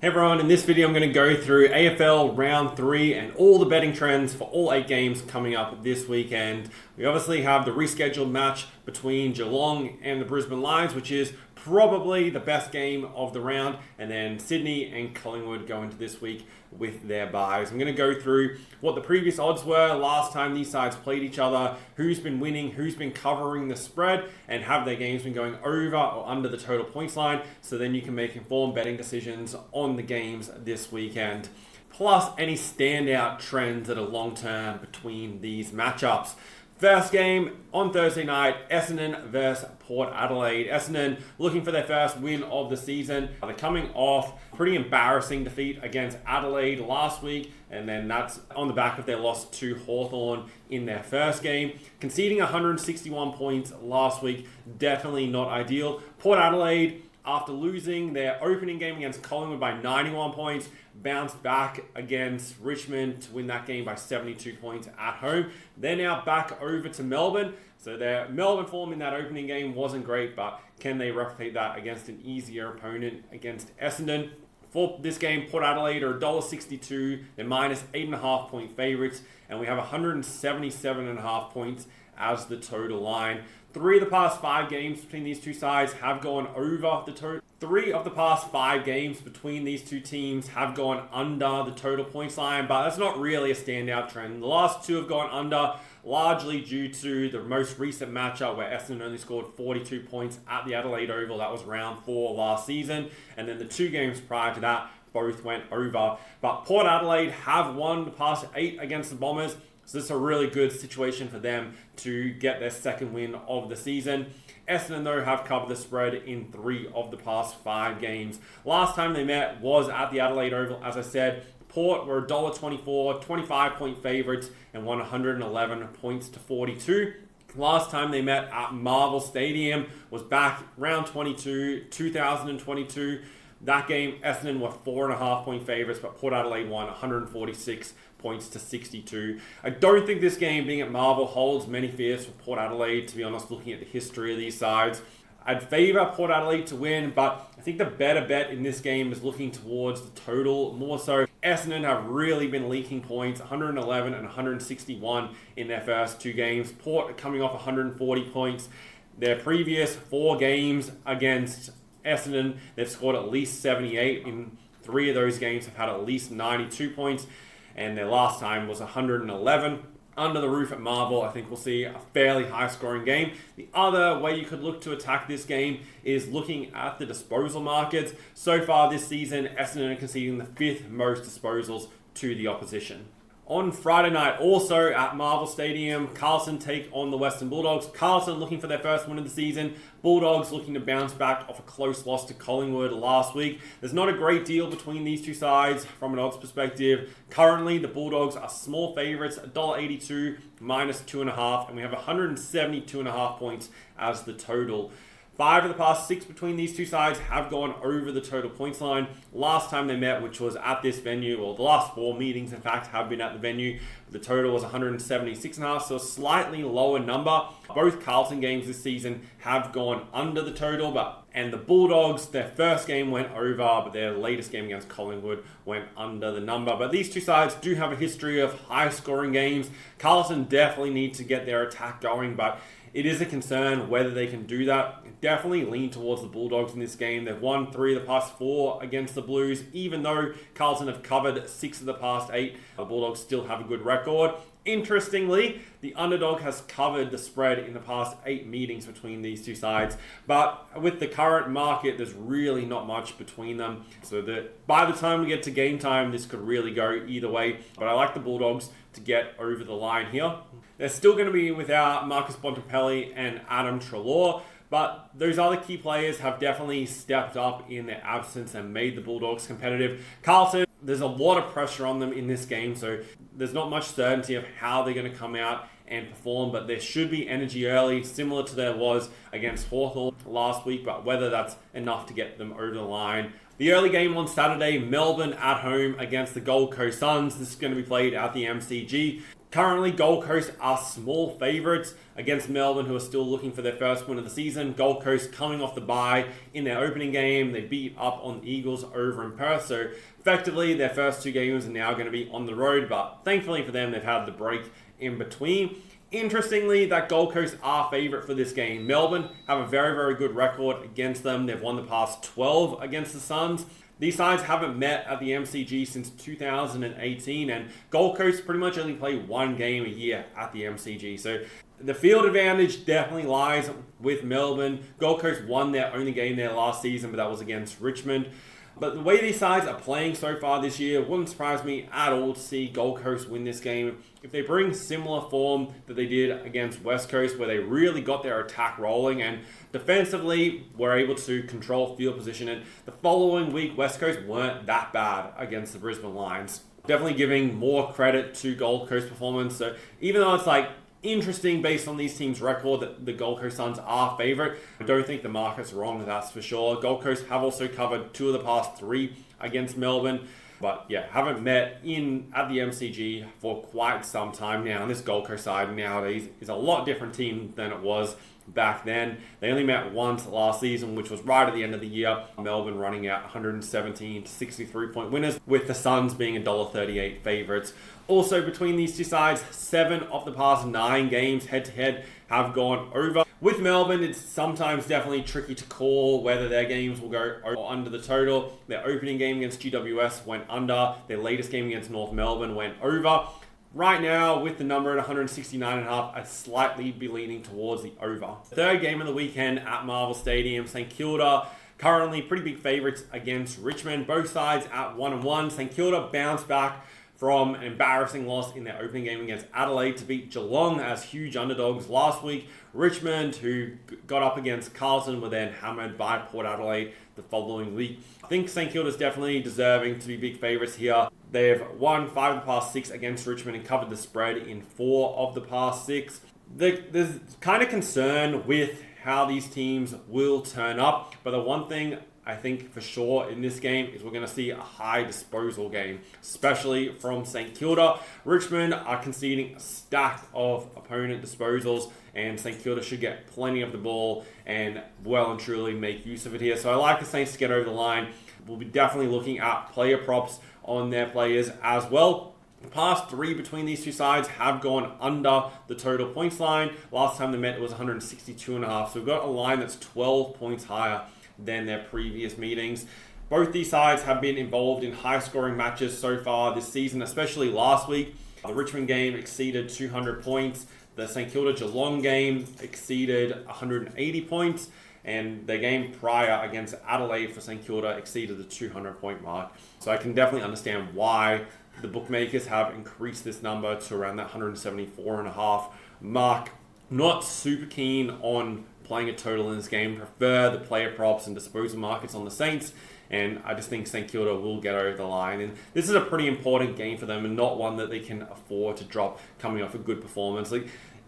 Hey everyone, in this video I'm going to go through AFL round 3 and all the betting trends for all 8 games coming up this weekend. We obviously have the rescheduled match between Geelong and the Brisbane Lions, which is probably the best game of the round, and then Sydney and Collingwood go into this week with their byes. I'm going to go through what the previous odds were last time these sides played each other, who's been winning, who's been covering the spread, and have their games been going over or under the total points line, so then you can make informed betting decisions on the games this weekend. Plus any standout trends that are long term between these matchups. First game on Thursday night, Essendon versus Port Adelaide. Essendon looking for their first win of the season. They're coming off a pretty embarrassing defeat against Adelaide last week, and then that's on the back of their loss to Hawthorn in their first game. Conceding 161 points last week, definitely not ideal. Port Adelaide, after losing their opening game against Collingwood by 91 points, bounced back against Richmond to win that game by 72 points at home. They're now back over to Melbourne. So their Melbourne form in that opening game wasn't great, but can they replicate that against an easier opponent against Essendon? For this game, Port Adelaide are $1.62. They're minus 8.5 point favourites, and we have 177.5 points as the total line. 3 of the past 5 games between these two sides have gone over the total. 3 of the past 5 games between these two teams have gone under the total points line, but that's not really a standout trend. The last 2 have gone under, largely due to the most recent matchup where Essendon only scored 42 points at the Adelaide Oval. That was round 4 last season, and then the 2 games prior to that both went over. But Port Adelaide have won the past 8 against the Bombers, so this is a really good situation for them to get their second win of the season. Essendon, though, have covered the spread in 3 of the past 5 games. Last time they met was at the Adelaide Oval. As I said, Port were $1.24, 25-point favourites, and won 111 points to 42. Last time they met at Marvel Stadium was back round 22, 2022. That game, Essendon were 4.5 point favourites, but Port Adelaide won 146 points to 62. I don't think this game, being at Marvel, holds many fears for Port Adelaide, to be honest, looking at the history of these sides. I'd favour Port Adelaide to win, but I think the better bet in this game is looking towards the total more so. Essendon have really been leaking points, 111 and 161 in their first 2 games. Port are coming off 140 points. Their previous 4 games against Essendon, they've scored at least 78. In 3 of those games have had at least 92 points, and their last time was 111. Under the roof at Marvel, I think we'll see a fairly high-scoring game. The other way you could look to attack this game is looking at the disposal markets. So far this season, Essendon are conceding the 5th most disposals to the opposition. On Friday night, also at Marvel Stadium, Carlton take on the Western Bulldogs. Carlton looking for their first win of the season. Bulldogs looking to bounce back off a close loss to Collingwood last week. There's not a great deal between these two sides from an odds perspective. Currently, the Bulldogs are small favourites, $1.82, minus 2.5, and we have 172.5 points as the total. 5 of the past 6 between these two sides have gone over the total points line. Last time they met, which was at this venue, or the last 4 meetings, in fact, have been at the venue. The total was 176.5, so a slightly lower number. Both Carlton games this season have gone under the total, and the Bulldogs, their first game went over, but their latest game against Collingwood went under the number. But these two sides do have a history of high-scoring games. Carlton definitely need to get their attack going, but it is a concern whether they can do that. Definitely lean towards the Bulldogs in this game. They've won 3 of the past 4 against the Blues. Even though Carlton have covered 6 of the past 8, the Bulldogs still have a good record. Interestingly, the underdog has covered the spread in the past 8 meetings between these two sides. But with the current market, there's really not much between them. So that by the time we get to game time, this could really go either way. But I like the Bulldogs to get over the line here. They're still going to be without Marcus Bontempelli and Adam Treloar, but those other key players have definitely stepped up in their absence and made the Bulldogs competitive. Carlton, there's a lot of pressure on them in this game, so there's not much certainty of how they're going to come out and perform, but there should be energy early, similar to there was against Hawthorn last week, but whether that's enough to get them over the line. The early game on Saturday, Melbourne at home against the Gold Coast Suns. This is going to be played at the MCG. Currently, Gold Coast are small favourites against Melbourne, who are still looking for their first win of the season. Gold Coast coming off the bye in their opening game. They beat up on the Eagles over in Perth. So effectively, their first 2 games are now going to be on the road. But thankfully for them, they've had the break in between. Interestingly, that Gold Coast are favourite for this game. Melbourne have a very, very good record against them. They've won the past 12 against the Suns. These sides haven't met at the MCG since 2018, and Gold Coast pretty much only play 1 game a year at the MCG. So the field advantage definitely lies with Melbourne. Gold Coast won their only game there last season, but that was against Richmond. But the way these sides are playing so far this year wouldn't surprise me at all to see Gold Coast win this game. If they bring similar form that they did against West Coast, where they really got their attack rolling and defensively were able to control field position, and the following week West Coast weren't that bad against the Brisbane Lions. Definitely giving more credit to Gold Coast performance. So even though it's interesting based on these teams' record that the Gold Coast Suns are favourite, I don't think the market's wrong, that's for sure. Gold Coast have also covered 2 of the past 3 against Melbourne, but yeah, haven't met at the MCG for quite some time now. And this Gold Coast side nowadays is a lot different team than it was back then. They only met once last season, which was right at the end of the year. Melbourne running out 117 to 63 point winners, with the Suns being $1.38 favourites. Also, between these 2 sides, 7 of the past 9 games head-to-head have gone over. With Melbourne, it's sometimes definitely tricky to call whether their games will go over or under the total. Their opening game against GWS went under. Their latest game against North Melbourne went over. Right now, with the number at 169.5, I'd slightly be leaning towards the over. Third game of the weekend at Marvel Stadium, St Kilda currently pretty big favourites against Richmond. Both sides at 1-1. St Kilda bounced back from an embarrassing loss in their opening game against Adelaide to beat Geelong as huge underdogs last week. Richmond, who got up against Carlton, were then hammered by Port Adelaide the following week. I think St Kilda's definitely deserving to be big favourites here. They've won 5 of the past 6 against Richmond and covered the spread in 4 of the past 6. There's kind of concern with how these teams will turn up, but the one thing I think for sure in this game is we're going to see a high disposal game, especially from St Kilda. Richmond are conceding a stack of opponent disposals, and St Kilda should get plenty of the ball and well and truly make use of it here. So I like the Saints to get over the line. We'll be definitely looking at player props on their players as well. The past 3 between these 2 sides have gone under the total points line. Last time they met, it was 162.5. So we've got a line that's 12 points higher than their previous meetings. Both these sides have been involved in high-scoring matches so far this season, especially last week. The Richmond game exceeded 200 points. The St Kilda Geelong game exceeded 180 points. And their game prior against Adelaide for St Kilda exceeded the 200-point mark. So I can definitely understand why the bookmakers have increased this number to around that 174.5 mark. Not super keen on playing a total in this game. Prefer the player props and disposal markets on the Saints, and I just think St Kilda will get over the line. And this is a pretty important game for them, and not one that they can afford to drop coming off a good performance.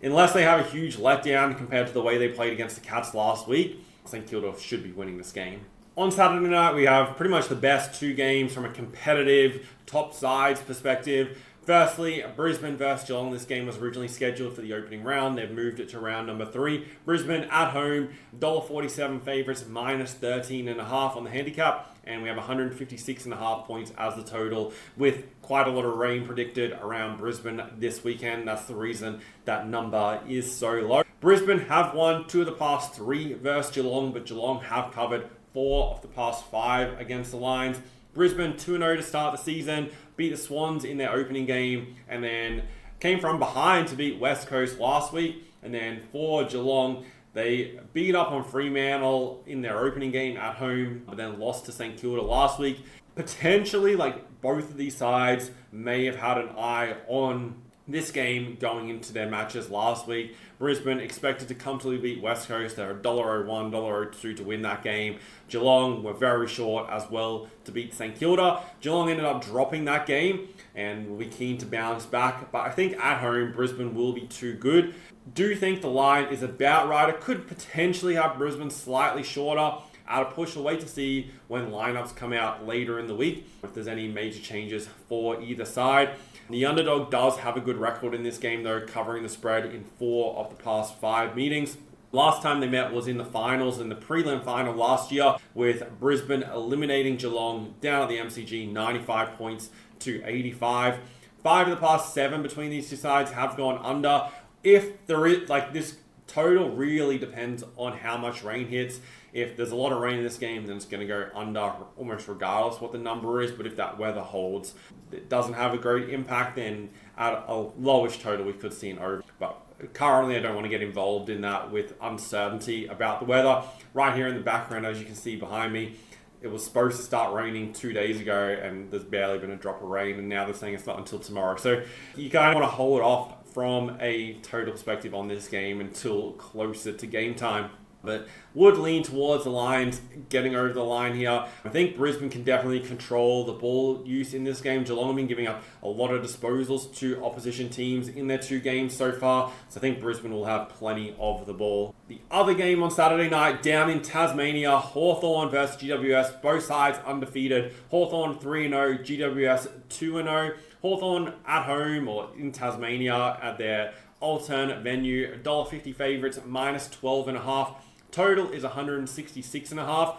Unless they have a huge letdown compared to the way they played against the Cats last week, St Kilda should be winning this game. On Saturday night, we have pretty much the best 2 games from a competitive top sides perspective. Firstly, Brisbane versus Geelong. This game was originally scheduled for the opening round. They've moved it to round number 3. Brisbane at home, $1.47 favourites, minus 13.5 on the handicap. And we have 156.5 points as the total, with quite a lot of rain predicted around Brisbane this weekend. That's the reason that number is so low. Brisbane have won 2 of the past 3 versus Geelong, but Geelong have covered 4 of the past 5 against the Lions. Brisbane 2-0 to start the season, beat the Swans in their opening game, and then came from behind to beat West Coast last week. And then for Geelong, they beat up on Fremantle in their opening game at home, but then lost to St Kilda last week. Potentially, both of these sides may have had an eye on this game going into their matches last week. Brisbane expected to comfortably beat West Coast. They're $1.01, $1.02 to win that game. Geelong were very short as well to beat St Kilda. Geelong ended up dropping that game and will be keen to bounce back. But I think at home, Brisbane will be too good. Do think the line is about right. It could potentially have Brisbane slightly shorter at a push. We'll wait to see when lineups come out later in the week, if there's any major changes for either side. The underdog does have a good record in this game, though, covering the spread in 4 of the past 5 meetings. Last time they met was in the finals, in the prelim final last year, with Brisbane eliminating Geelong down at the MCG, 95 points to 85. 5 of the past 7 between these two sides have gone under. If there is, this total really depends on how much rain hits. If there's a lot of rain in this game, then it's going to go under almost regardless what the number is. But if that weather holds, it doesn't have a great impact, then at a lowish total, we could see an over. But currently, I don't want to get involved in that with uncertainty about the weather. Right here in the background, as you can see behind me, it was supposed to start raining 2 days ago, and there's barely been a drop of rain, and now they're saying it's not until tomorrow. So you kind of want to hold off from a total perspective on this game until closer to game time. But would lean towards the Lions getting over the line here. I think Brisbane can definitely control the ball use in this game. Geelong have been giving up a lot of disposals to opposition teams in their 2 games so far. So I think Brisbane will have plenty of the ball. The other game on Saturday night down in Tasmania, Hawthorn versus GWS. Both sides undefeated. Hawthorn 3-0, GWS 2-0. Hawthorn at home or in Tasmania at their alternate venue. $1.50 favourites, minus 12.5. Total is 166.5.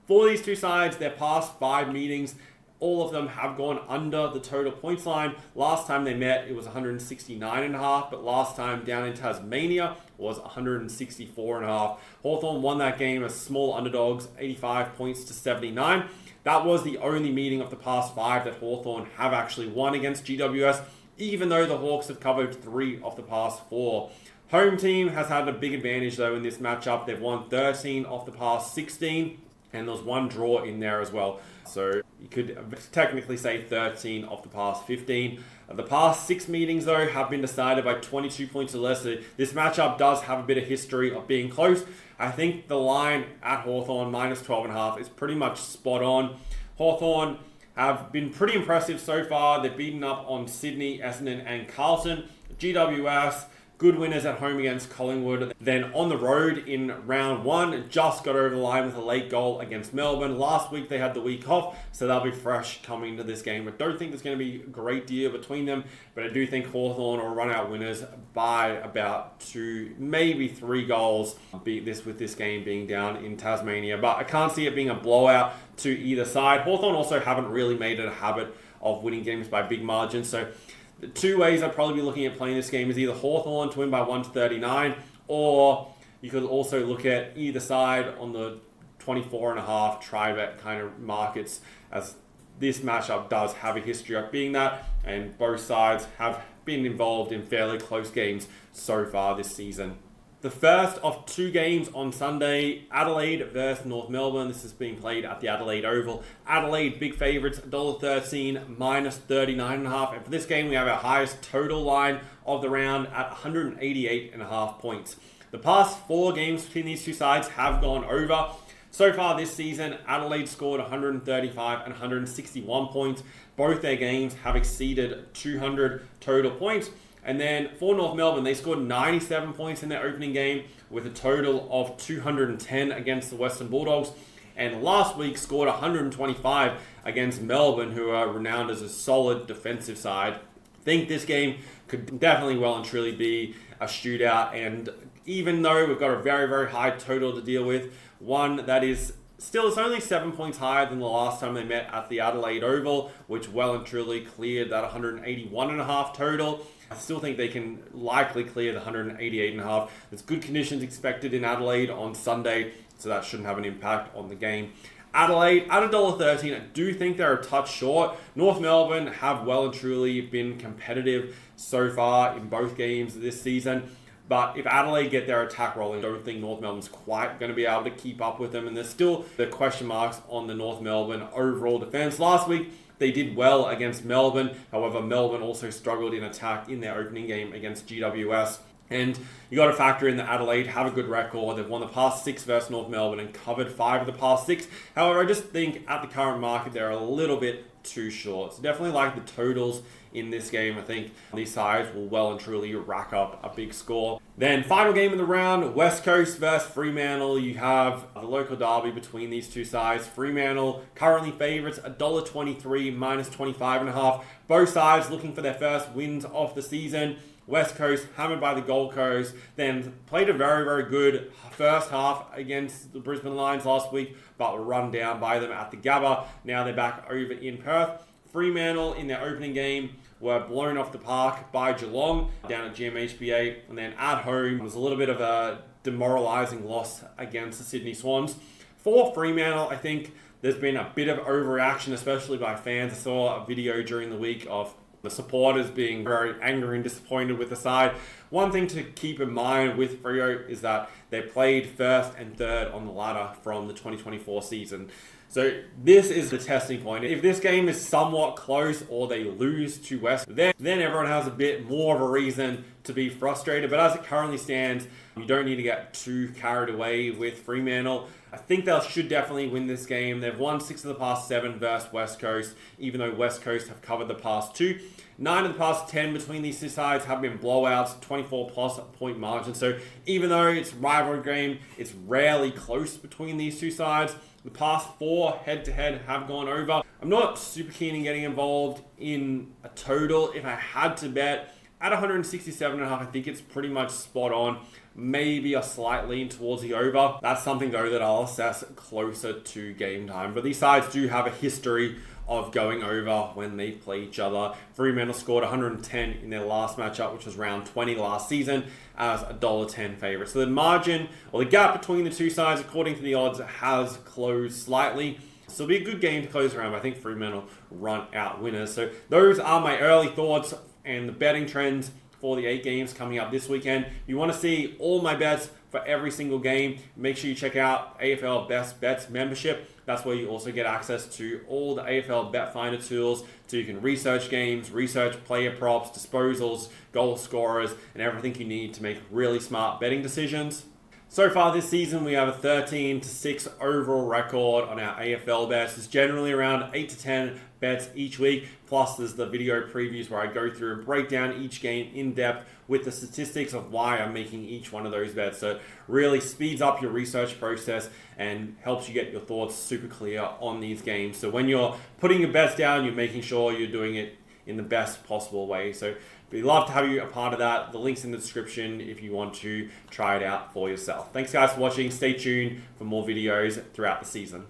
For these two sides, their past 5 meetings, all of them have gone under the total points line. Last time they met, it was 169.5, but last time down in Tasmania was 164.5. Hawthorn won that game as small underdogs, 85 points to 79. That was the only meeting of the past 5 that Hawthorn have actually won against GWS, even though the Hawks have covered 3 of the past 4. Home team has had a big advantage, though, in this matchup. They've won 13 of the past 16, and there's 1 draw in there as well. So you could technically say 13 of the past 15. The past 6 meetings, though, have been decided by 22 points or less. So this matchup does have a bit of history of being close. I think the line at Hawthorn, minus 12.5, is pretty much spot on. Hawthorn have been pretty impressive so far. They've beaten up on Sydney, Essendon, and Carlton. GWS, good winners at home against Collingwood. Then on the road in round 1, just got over the line with a late goal against Melbourne. Last week they had the week off, so they'll be fresh coming into this game. I don't think there's going to be a great deal between them, but I do think Hawthorn will run out winners by about 2, maybe 3 goals. Beat this with this game being down in Tasmania, but I can't see it being a blowout to either side. Hawthorn also haven't really made it a habit of winning games by big margins, so the 2 ways I'd probably be looking at playing this game is either Hawthorn to win by 139, or you could also look at either side on the 24.5 try-bet kind of markets, as this matchup does have a history of being that, and both sides have been involved in fairly close games so far this season. The first of 2 games on Sunday, Adelaide versus North Melbourne. This is being played at the Adelaide Oval. Adelaide, big favourites, $1.13, minus 39.5. And for this game, we have our highest total line of the round at 188.5 points. The past 4 games between these two sides have gone over. So far this season, Adelaide scored 135 and 161 points. Both their games have exceeded 200 total points. And then for North Melbourne, they scored 97 points in their opening game with a total of 210 against the Western Bulldogs. And last week scored 125 against Melbourne, who are renowned as a solid defensive side. I think this game could definitely well and truly be a shootout. And even though we've got a very, very high total to deal with, one that is still, it's only 7 points higher than the last time they met at the Adelaide Oval, which well and truly cleared that 181.5 total. I still think they can likely clear the 188.5. There's good conditions expected in Adelaide on Sunday, so that shouldn't have an impact on the game. Adelaide at $1.13, I do think they're a touch short. North Melbourne have well and truly been competitive so far in both games this season. But if Adelaide get their attack rolling, I don't think North Melbourne's quite going to be able to keep up with them. And there's still the question marks on the North Melbourne overall defense. Last week, they did well against Melbourne. However, Melbourne also struggled in attack in their opening game against GWS. And you got to factor in that Adelaide have a good record. They've won the past 6 versus North Melbourne and covered 5 of the past 6. However, I just think at the current market, they're a little bit too short. So definitely like the totals in this game. I think these sides will well and truly rack up a big score. Then final game of the round, West Coast versus Fremantle. You have the local derby between these two sides. Fremantle currently favourites, $1.23 minus 25.5. Both sides looking for their first wins of the season. West Coast hammered by the Gold Coast, then played a very, very good first half against the Brisbane Lions last week, but were run down by them at the Gabba. Now they're back over in Perth. Fremantle in their opening game were blown off the park by Geelong down at GMHBA, and then at home it was a little bit of a demoralising loss against the Sydney Swans. For Fremantle, I think there's been a bit of overreaction, especially by fans. I saw a video during the week of the supporters being very angry and disappointed with the side. One thing to keep in mind with Freo is that they played first and third on the ladder from the 2024 season. So this is the testing point. If this game is somewhat close or they lose to West, then everyone has a bit more of a reason to be frustrated. But as it currently stands, you don't need to get too carried away with Fremantle. I think they should definitely win this game. They've won 6 of the past 7 versus West Coast, even though West Coast have covered the past 2. 9 of the past 10 between these two sides have been blowouts, 24 plus point margin. So even though it's a rivalry game, it's rarely close between these two sides. The past 4 head-to-head have gone over. I'm not super keen in getting involved in a total. If I had to bet, at 167.5, I think it's pretty much spot on. Maybe a slight lean towards the over. That's something, though, that I'll assess closer to game time. But these sides do have a history of going over when they play each other. Fremantle scored 110 in their last matchup, which was round 20 last season, as a $1.10 favourite. So the margin, or the gap between the two sides, according to the odds, has closed slightly. So it'll be a good game to close around, but I think Fremantle run out winners. So those are my early thoughts and the betting trends for the 8 games coming up this weekend. If you want to see all my bets for every single game, make sure you check out AFL Best Bets membership. That's where you also get access to all the AFL Bet Finder tools, so you can research games, research player props, disposals, goal scorers, and everything you need to make really smart betting decisions. So far this season, we have a 13-6 overall record on our AFL bets. It's generally around 8 to 10 bets each week. Plus, there's the video previews where I go through and break down each game in depth with the statistics of why I'm making each one of those bets. So it really speeds up your research process and helps you get your thoughts super clear on these games. So when you're putting your bets down, you're making sure you're doing it in the best possible way. So we'd love to have you a part of that. The link's in the description if you want to try it out for yourself. Thanks guys for watching. Stay tuned for more videos throughout the season.